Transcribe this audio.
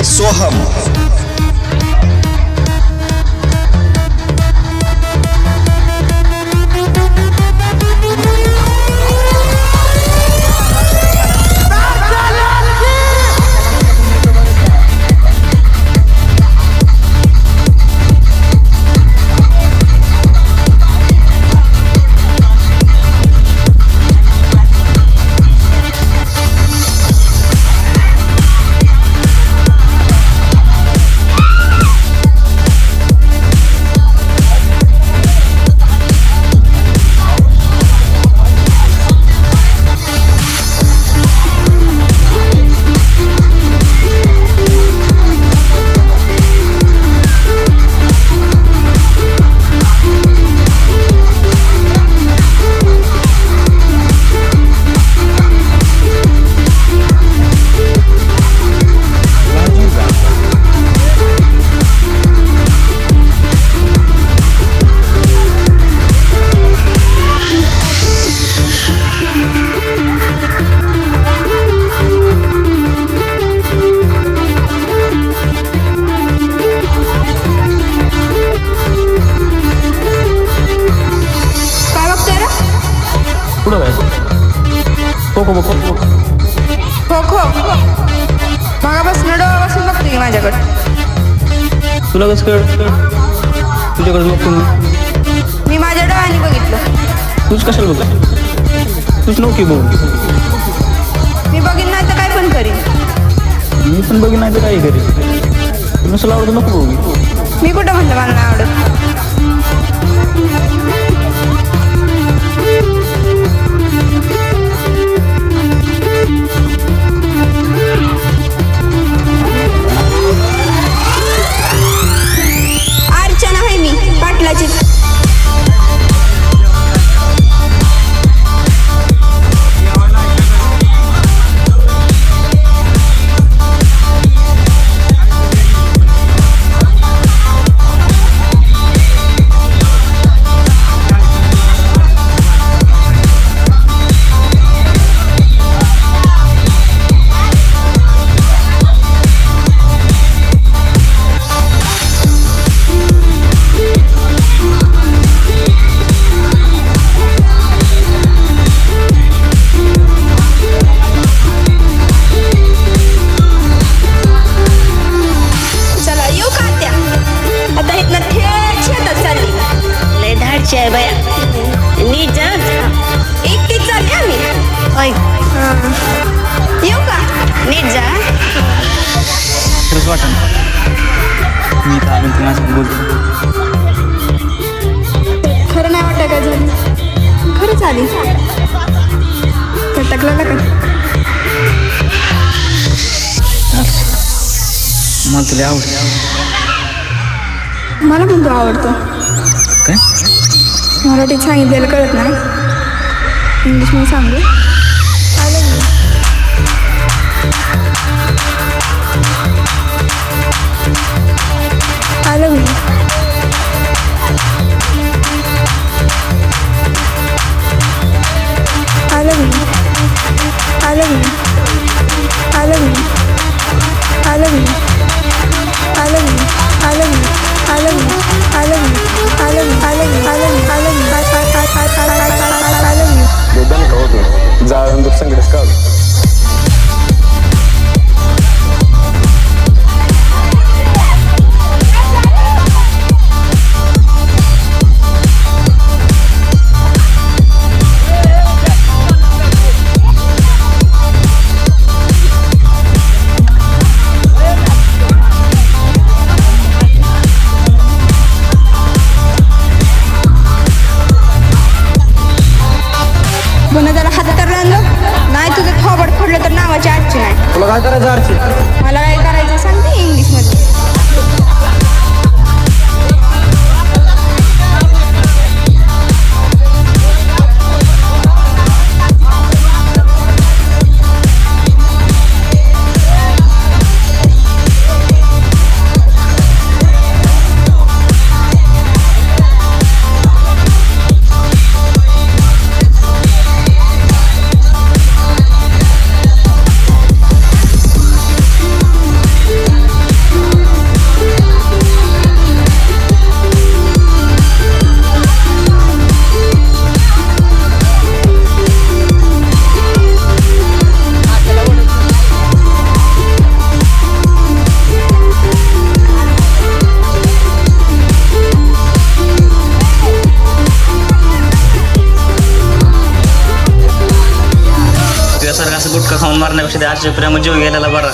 सोहम. खो खो मागापासून डोळ्यापासून बघते की माझ्याकडे. तुला कसं कळ? तुझ्याकडे बघतो मी माझ्या डोळ्यांनी बघितलं. तूच कशाला बघ? तूच नव्हती बघ. मी बघीन नाही तर काय पण करीन. मी पण बघीन नाही तर काही करीन. नसलं आवडत नको बघू. मी कुठं म्हणलं मला नाही आवडत. अर्चना आहे मी पाटलाची. आहे बाया नीट जा. एकटीच चालली आम्ही. येऊ का? नीट जा. खरंच वाटत मी तर आलो तुम्हाला बोलतो. खरं नाही वाटत काय झालं. खरंच आली टकला का? मला तुला आवडतं. मला पण तो आवडतो. काय? मराठीत सांगितलेलं कळत नाही. इंग्लिश मध्ये सांगू. I love you. I love you. I love you. I love you. I love you. I love you. I love you. I love you. I love you. I love you. I love you. I love you. I love you. I love you. बेदान का होतो जाळून संकटच काढ. नाही तुझं थोबड फोडलं तर नावाची आजची नाही. तुला काय करायचं आरची? मला काय करायचं सांगते इंग्लिश मध्ये. मारण्यापेक्षा त्या आरच्या प्रेमात जीव गेलेला बरा.